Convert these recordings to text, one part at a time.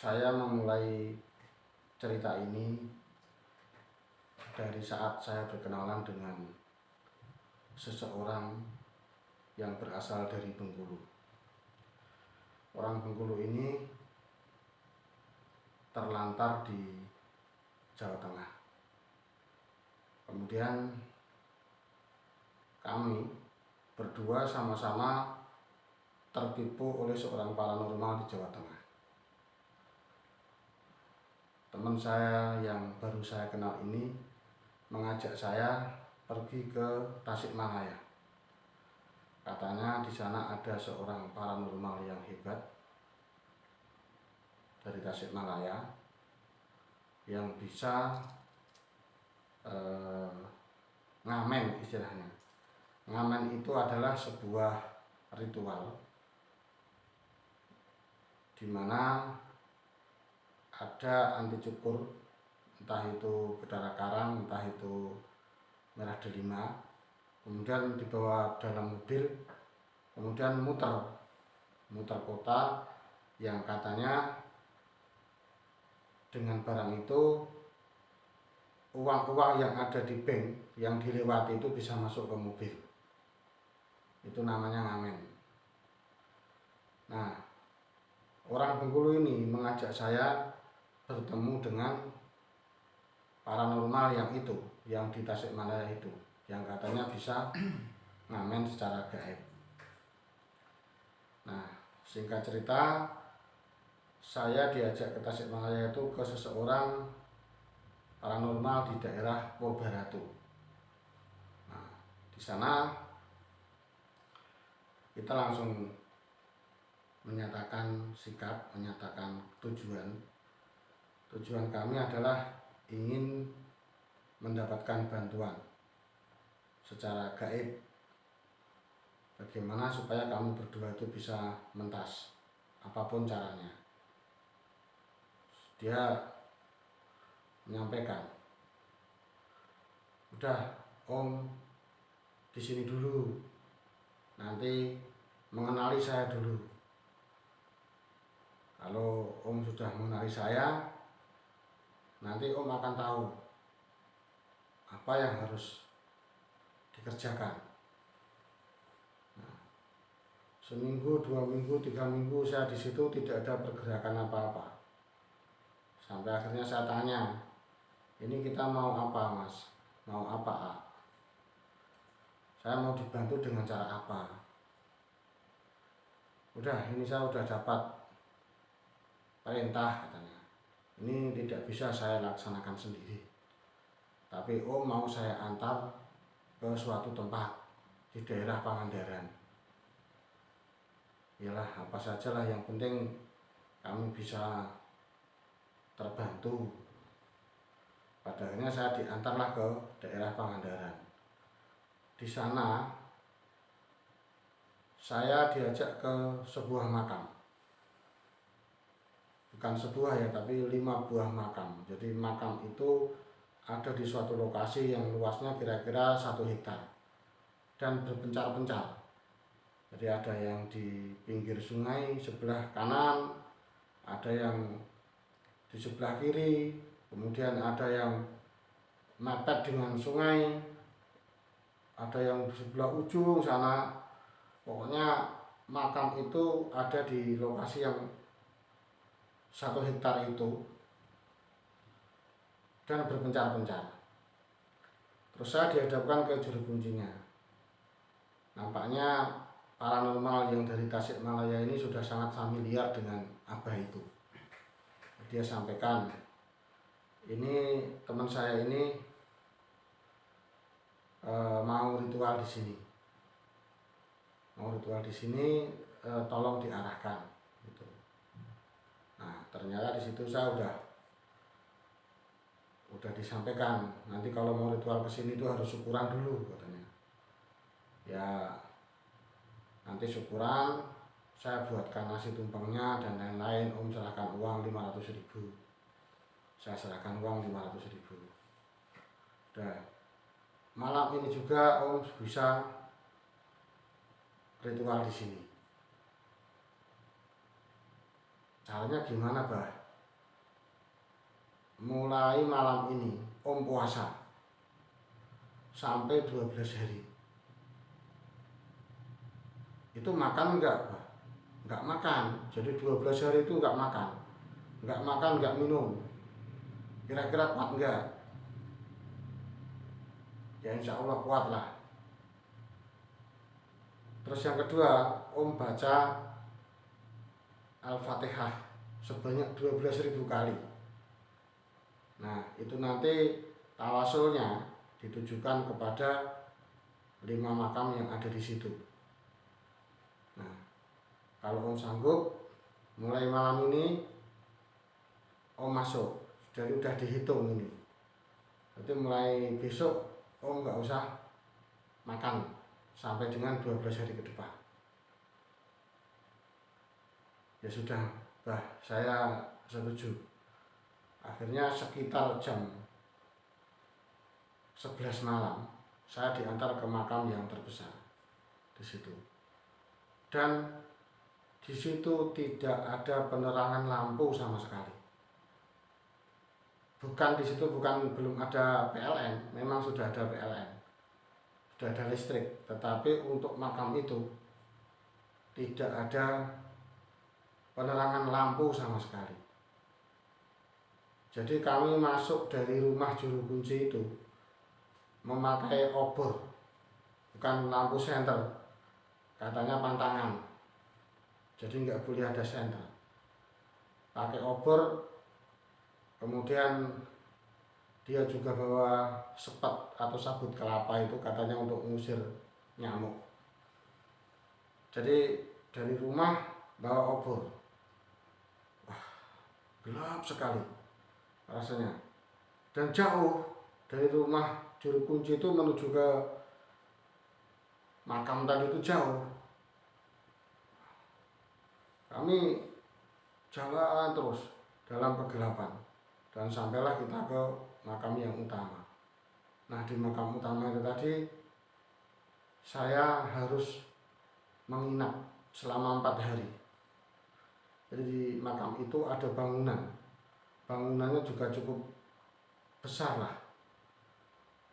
Saya memulai cerita ini dari saat saya berkenalan dengan seseorang yang berasal dari Bengkulu. Orang Bengkulu ini terlantar di Jawa Tengah. Kemudian kami berdua sama-sama tertipu oleh seorang paranormal di Jawa Tengah. Teman saya yang baru saya kenal ini mengajak saya pergi ke Tasikmalaya. Katanya di sana ada seorang paranormal yang hebat dari Tasikmalaya yang bisa ngamen istilahnya. Ngamen itu adalah sebuah ritual di mana ada anti cukur, entah itu Betara Karang, entah itu Merah Delima, kemudian dibawa dalam mobil, kemudian muter kota, yang katanya dengan barang itu uang-uang yang ada di bank yang dilewati itu bisa masuk ke mobil. Itu namanya ngamen. Nah, orang Bengkulu ini mengajak saya bertemu dengan paranormal yang itu, yang di Tasikmalaya itu, yang katanya bisa ngamen secara gaib. Nah, singkat cerita, saya diajak ke Tasikmalaya itu ke seseorang paranormal di daerah Purbaratu. Nah, di sana kita langsung menyatakan sikap, menyatakan tujuan. Tujuan kami adalah ingin mendapatkan bantuan secara gaib. Bagaimana supaya kami berdua itu bisa mentas, apapun caranya. Dia menyampaikan, udah Om di sini dulu, nanti mengenali saya dulu. Kalau Om sudah mengenali saya, nanti Om akan tahu apa yang harus dikerjakan. Nah, seminggu, 2 minggu, 3 minggu saya di situ tidak ada pergerakan apa-apa. Sampai akhirnya saya tanya, ini kita mau apa Mas? Mau apa? Saya mau dibantu dengan cara apa? Udah, ini saya udah dapat perintah katanya. Ini tidak bisa saya laksanakan sendiri, tapi Om mau saya antar ke suatu tempat di daerah Pangandaran. Yalah, apa sajalah, yang penting kami bisa terbantu. Pada akhirnya saya diantarlah ke daerah Pangandaran. Di sana saya diajak ke sebuah makam. Bukan sebuah ya, tapi 5 buah makam. Jadi makam itu ada di suatu lokasi yang luasnya kira-kira 1 hektar dan berpencar-pencar. Jadi ada yang di pinggir sungai sebelah kanan, ada yang di sebelah kiri, kemudian ada yang mepet dengan sungai, ada yang di sebelah ujung sana. Pokoknya makam itu ada di lokasi yang 1 hektar itu dan berpencar-pencar. Terus saya dihadapkan ke juru kuncinya. Nampaknya paranormal yang dari Tasikmalaya ini sudah sangat familiar dengan abah itu. Dia sampaikan, ini teman saya ini mau ritual di sini. Mau ritual di sini, tolong diarahkan. Gitu. Nah, ternyata di situ saya udah disampaikan, nanti kalau mau ritual kesini itu harus syukuran dulu katanya. Ya, nanti syukuran, saya buatkan nasi tumpengnya dan lain-lain. Om serahkan uang 500.000. Saya serahkan uang 500.000. Udah, malam ini juga Om bisa ritual di sini. Caranya gimana, Bah? mulai malam ini Om puasa sampai 12 hari. Itu makan enggak? Enggak makan. Jadi 12 hari itu enggak makan. Enggak makan, enggak minum. Kira-kira kuat enggak? Ya insya Allah kuat lah. Terus yang kedua, Om baca Al-Fatihah sebanyak 12.000 kali. Nah, itu nanti tawasulnya ditujukan kepada 5 makam yang ada di situ. Nah, kalau Om sanggup, mulai malam ini Om masuk. Jadi udah dihitung ini. Jadi mulai besok Om nggak usah makan sampai dengan 12 hari ke depan. Ya sudah, bah, saya setuju. Akhirnya sekitar jam 11 malam saya diantar ke makam yang terbesar di situ. Dan di situ tidak ada penerangan lampu sama sekali. Bukan di situ belum ada PLN, memang sudah ada PLN. Sudah ada listrik, tetapi untuk makam itu tidak ada penerangan lampu sama sekali. Jadi kami masuk dari rumah juru kunci itu memakai obor, bukan lampu senter, katanya pantangan. Jadi nggak boleh ada senter. Pakai obor, kemudian dia juga bawa sepet atau sabut kelapa itu katanya untuk mengusir nyamuk. Jadi dari rumah bawa obor. Wah, gelap sekali rasanya. Dan jauh dari rumah juru kunci itu menuju ke makam tadi itu jauh. Kami jalan terus dalam kegelapan dan sampailah kita ke makam yang utama. Nah, di makam utama itu tadi saya harus menginap selama 4 hari. Jadi di makam itu ada bangunan. Bangunannya juga cukup besar lah.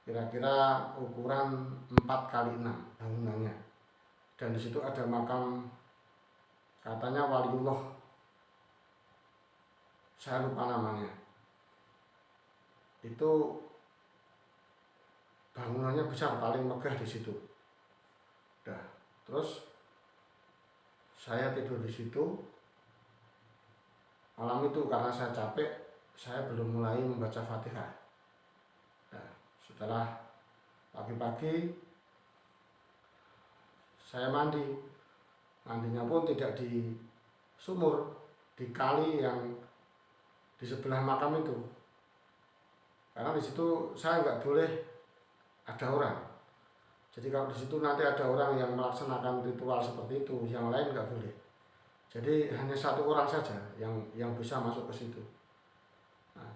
Kira-kira ukuran 4x6 bangunannya. Dan di situ ada makam katanya waliullah. Saya lupa namanya. Itu bangunannya besar, paling megah di situ. Nah, terus saya tidur di situ. Malam itu karena saya capek, saya belum mulai membaca Fatihah. Nah, setelah pagi-pagi saya mandi. Mandinya pun tidak di sumur, di kali yang di sebelah makam itu. Karena di situ saya nggak boleh ada orang. Jadi kalau di situ nanti ada orang yang melaksanakan ritual seperti itu, yang lain nggak boleh. Jadi hanya 1 orang saja yang bisa masuk ke situ. Nah,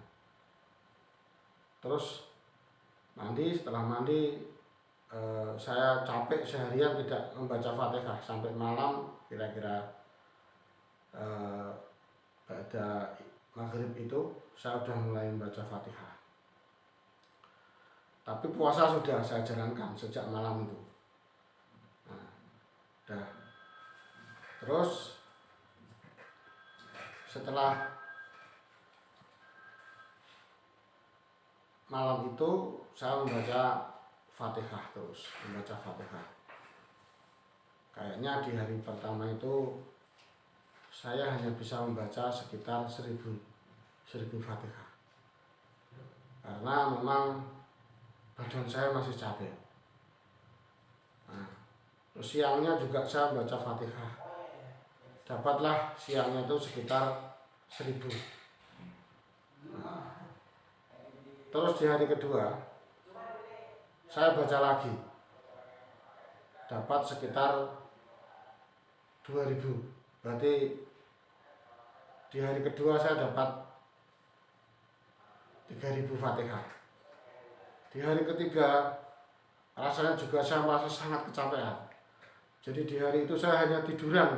terus mandi, setelah mandi saya capek seharian tidak membaca Fatihah sampai malam kira-kira pada maghrib itu saya sudah mulai membaca Fatihah. Tapi puasa sudah saya jalankan sejak malam itu. Nah, dah. Terus setelah malam itu saya membaca Fatihah terus, membaca Fatihah. Kayaknya di hari pertama itu saya hanya bisa membaca sekitar 1000 Fatihah. Karena memang badan saya masih capek. Nah, terus siangnya juga saya baca Fatihah. Dapatlah siangnya itu sekitar 1000. Nah, terus di hari kedua saya baca lagi, dapat sekitar 2000. Berarti di hari kedua saya dapat 3000 Fatihah. Di hari ketiga rasanya juga saya merasa sangat kecapean. Jadi di hari itu saya hanya tiduran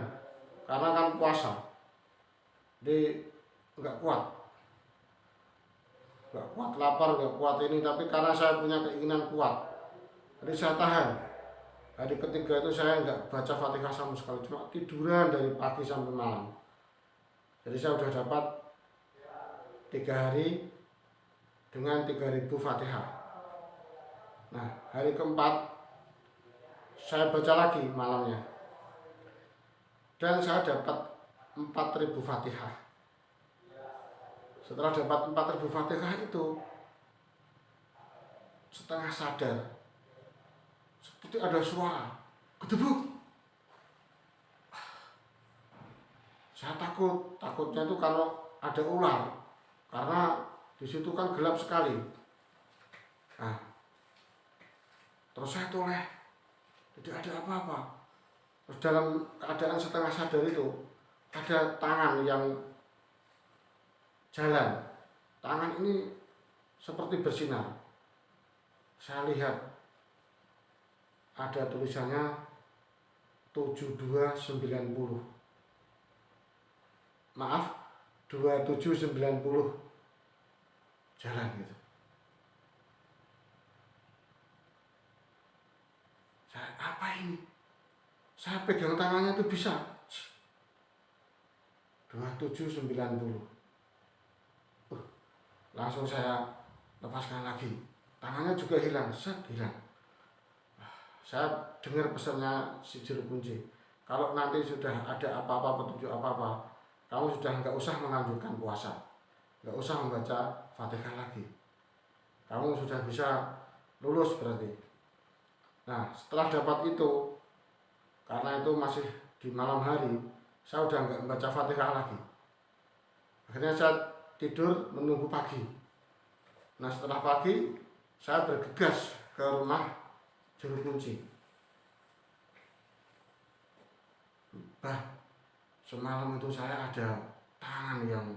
karena kan puasa, jadi nggak kuat. nggak kuat lapar, nggak kuat ini, tapi karena saya punya keinginan kuat, jadi saya tahan. Hari ketiga itu saya nggak baca Fatihah sama sekali, cuma tiduran dari pagi sampai malam. Jadi saya sudah dapat 3 hari dengan 3.000 Fatihah. Nah, hari keempat saya baca lagi malamnya, dan saya dapat 4.000 Fatihah. Setelah dapat 4.000 Fatihah itu, setengah sadar, seperti ada suara gedebuk. Saya takutnya itu kalau ada ular, karena di situ kan gelap sekali. Nah, terus saya toleh, tidak ada apa-apa. Terus dalam keadaan setengah sadar itu, ada tangan yang jalan. Tangan ini seperti bersinar. Saya lihat ada tulisannya 7290. Maaf, 2790. Jalan gitu. Saya, apa ini? Saya pegang tangannya itu bisa 2790. Langsung saya lepaskan lagi. Tangannya juga hilang, hilang. Saya dengar pesannya si juru kunci. Kalau nanti sudah ada apa-apa, petunjuk apa-apa, kamu sudah nggak usah melanjutkan puasa, nggak usah membaca Fatihah lagi. Kamu sudah bisa lulus berarti. Nah, setelah dapat itu, karena itu masih di malam hari, saya udah nggak membaca Fatihah lagi. Akhirnya saya tidur menunggu pagi. Nah, setelah pagi, saya bergegas ke rumah juru kunci. Bah, semalam itu saya ada tangan yang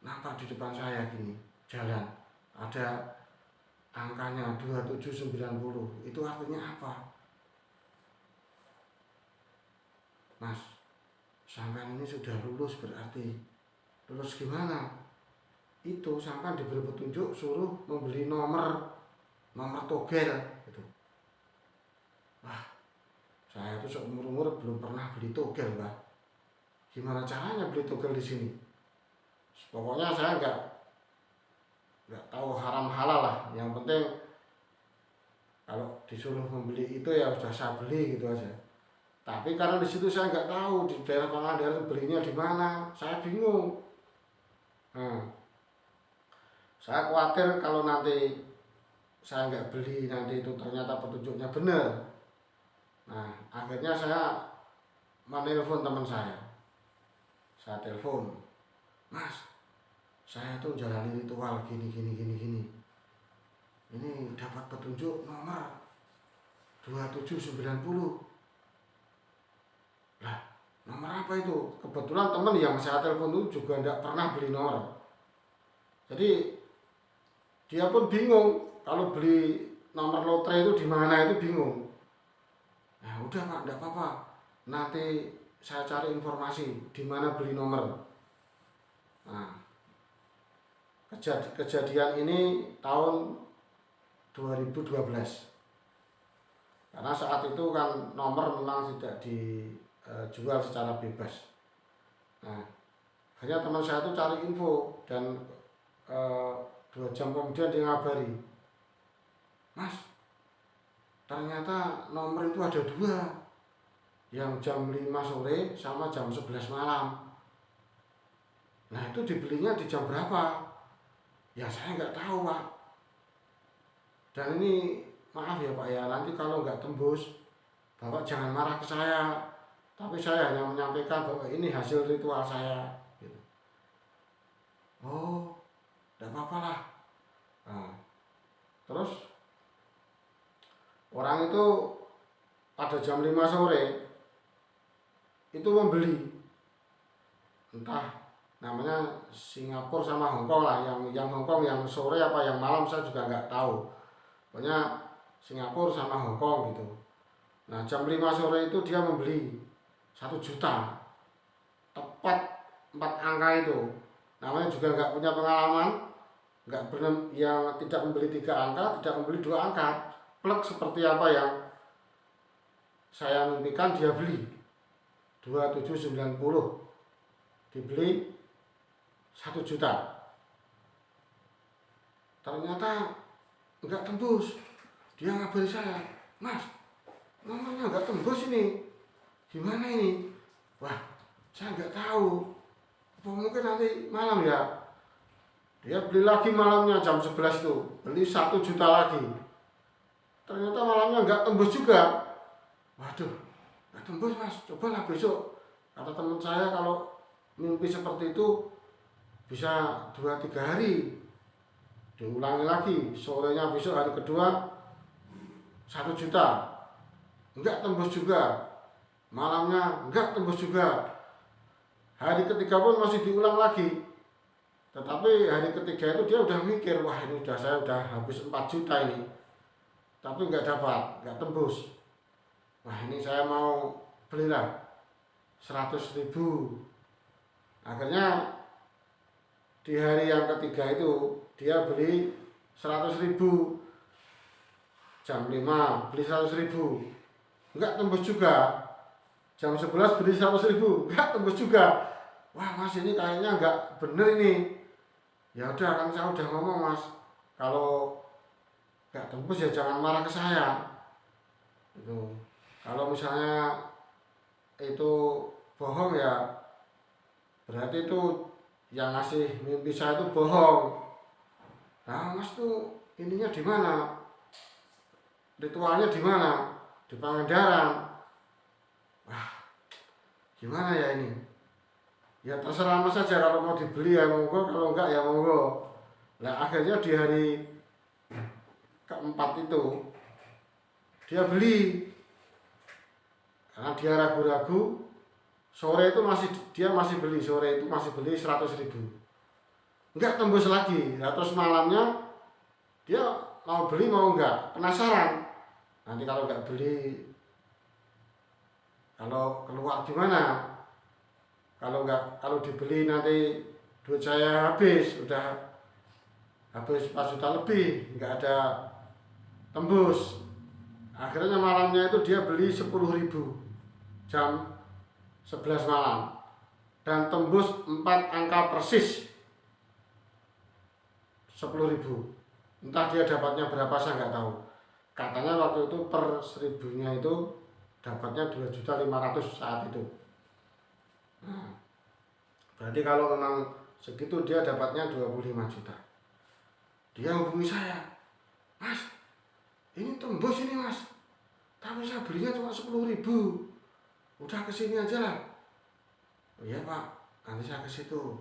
nampak di depan saya gini, jalan. Ada angkanya 2790. Itu artinya apa? Mas, sampean ini sudah lulus berarti. Lulus gimana? Itu sampean diberi petunjuk suruh membeli nomor togel gitu. Wah, saya tuh seumur-umur belum pernah beli togel, Mbak. Gimana caranya beli togel di sini? Pokoknya saya nggak tahu haram halal lah. Yang penting kalau disuruh membeli itu ya sudah saya beli gitu aja. Tapi karena di situ saya nggak tahu di daerah Pangandaran belinya di mana, saya bingung. Saya khawatir kalau nanti saya nggak beli, nanti itu ternyata petunjuknya benar. Nah, akhirnya saya menelpon teman saya. Saya telepon, Mas, saya tuh jalani ritual gini. Ini dapat petunjuk nomor 2790. Lah, nomor apa itu? Kebetulan teman yang saya telepon itu juga tidak pernah beli nomor. Jadi dia pun bingung kalau beli nomor lotre itu di mana, itu bingung. Nah, udah Pak, tidak apa-apa. Nanti saya cari informasi di mana beli nomor. Nah, kejadian ini tahun 2012. Karena saat itu kan nomor memang tidak dijual secara bebas. Nah, akhirnya teman saya itu cari info, dan 2 jam kemudian dia ngabari, Mas, ternyata nomor itu ada 2, yang jam 5 sore sama jam 11 malam. Nah, itu dibelinya di jam berapa? Ya saya nggak tahu, Pak. Dan ini maaf ya Pak ya, nanti kalau nggak tembus, Bapak jangan marah ke saya. Tapi saya hanya menyampaikan bahwa ini hasil ritual saya gitu. Oh, tidak apa-apa lah. Nah, terus orang itu pada jam 5 sore itu membeli, entah namanya Singapura sama Hongkong lah, yang Hongkong yang sore apa yang malam saya juga nggak tahu. Pokoknya Singapura sama Hongkong gitu. Nah, jam 5 sore itu dia membeli 1 juta, tepat 4 angka itu. Namanya juga nggak punya pengalaman, nggak benar, yang tidak membeli 3 angka, tidak membeli 2 angka, plek seperti apa yang saya mimpikan dia beli 2790, dibeli 1 juta, ternyata nggak tembus. Dia ngabari saya, "Mas, nomornya nggak tembus ini, gimana ini?" Wah, saya nggak tahu, apa mungkin nanti malam ya. Dia beli lagi malamnya jam 11 itu, beli 1 juta lagi, ternyata malamnya nggak tembus juga. Waduh, nggak tembus Mas, cobalah besok. Kata teman saya, kalau mimpi seperti itu bisa 2-3 hari, diulangi lagi, sorenya besok hari kedua 1 juta, enggak tembus juga, malamnya enggak tembus juga, hari ketiga pun masih diulang lagi. Tetapi hari ketiga itu dia udah mikir, wah ini saya udah habis 4 juta ini, tapi enggak dapat, enggak tembus. Wah ini saya mau belilah 100.000. Akhirnya di hari yang ketiga itu dia beli 100.000, jam 5 beli 100.000, enggak tembus juga. Jam 11 beli 100.000, enggak tembus juga. Wah Mas, ini kayaknya enggak bener ini. Ya udah, kan saya udah ngomong Mas, kalau enggak tembus ya jangan marah ke saya. Itu kalau misalnya itu bohong ya berarti itu yang ngasih mimpi saya itu bohong. Nah Mas tuh ininya di mana? Ritualnya di mana? Di Pangandaran. Wah, gimana ya ini? Ya terserah Mas saja, kalau mau dibeli ya monggo, kalau enggak ya monggo. Nah akhirnya di hari keempat itu dia beli, karena dia ragu-ragu. Sore itu dia masih beli, sore itu masih beli 100.000, enggak tembus lagi. Nah, terus malamnya dia mau beli mau enggak, penasaran. Nanti kalau enggak beli, kalau keluar gimana? Kalau dibeli nanti duit saya habis, udah habis 4 juta lebih, enggak ada tembus. Akhirnya malamnya itu dia beli 10.000 jam 11 malam, dan tembus 4 angka persis 10.000. Entah dia dapatnya berapa saya nggak tahu. Katanya waktu itu per 1.000-nya itu dapatnya 2.500.000 saat itu. Nah, berarti kalau memang segitu dia dapatnya 25 juta. Dia hubungi saya, "Mas, ini tembus ini Mas, tapi saya belinya cuma 10.000. Udah kesini aja lah." "Oh iya Pak, nanti saya ke situ.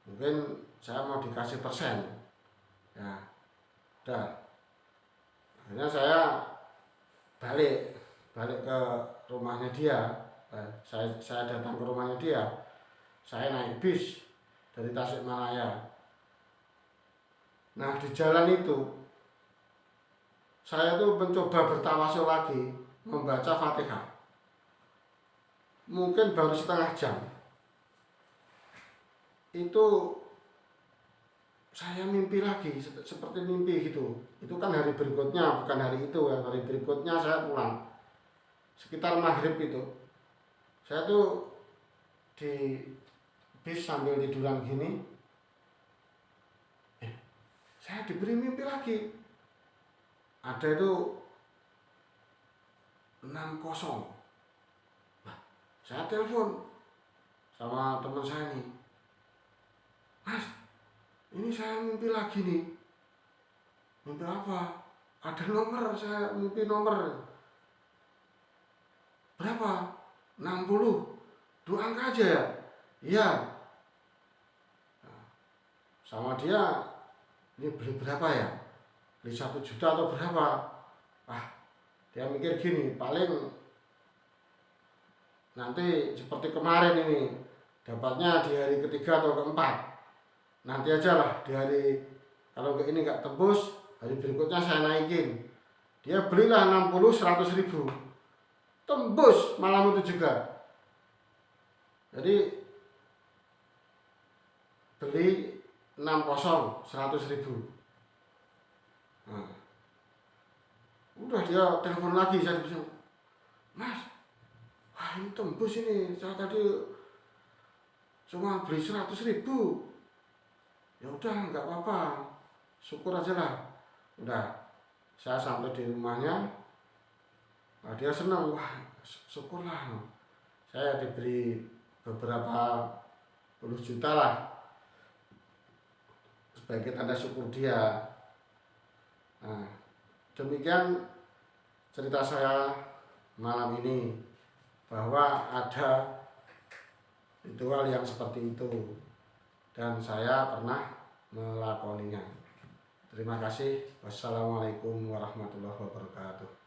Mungkin saya mau dikasih persen." Ya, udah. Akhirnya saya balik ke rumahnya dia. Saya datang ke rumahnya dia. Saya naik bis dari Tasikmalaya. Nah di jalan itu saya tuh mencoba bertawasul lagi, membaca Fatihah. Mungkin baru setengah jam itu saya mimpi lagi, seperti mimpi gitu. Itu kan hari berikutnya, bukan hari itu ya. Hari berikutnya saya pulang sekitar maghrib itu. Saya tuh di bis sambil tiduran gini, saya diberi mimpi lagi. Ada itu 60. Saya telepon sama teman saya nih, "Mas, ini saya mimpi lagi nih." "Mimpi apa?" "Ada nomor, saya mimpi nomor." "Berapa?" 60. 2 angka aja ya?" "Iya." Sama dia, "Ini beli berapa ya? Beli 1 juta atau berapa?" Wah, dia mikir gini, paling nanti seperti kemarin ini, dapatnya di hari ketiga atau keempat. Nanti aja lah di hari, kalau ini nggak tembus, hari berikutnya saya naikin. Dia belilah 60, 100.000, tembus malam itu juga. Jadi beli 60 100.000. Nah, udah dia telepon lagi, saya bisa, Mas, wah ini tembus ini, saya tadi cuma beli 100.000. Ya udah nggak apa-apa, syukur aja lah. Udah, saya sampai di rumahnya, nah, dia senang, wah syukurlah, saya diberi beberapa puluh juta lah sebagai tanda syukur dia. Nah, demikian cerita saya malam ini, bahwa ada ritual yang seperti itu dan saya pernah melakoninya. Terima kasih. Wassalamualaikum warahmatullahi wabarakatuh.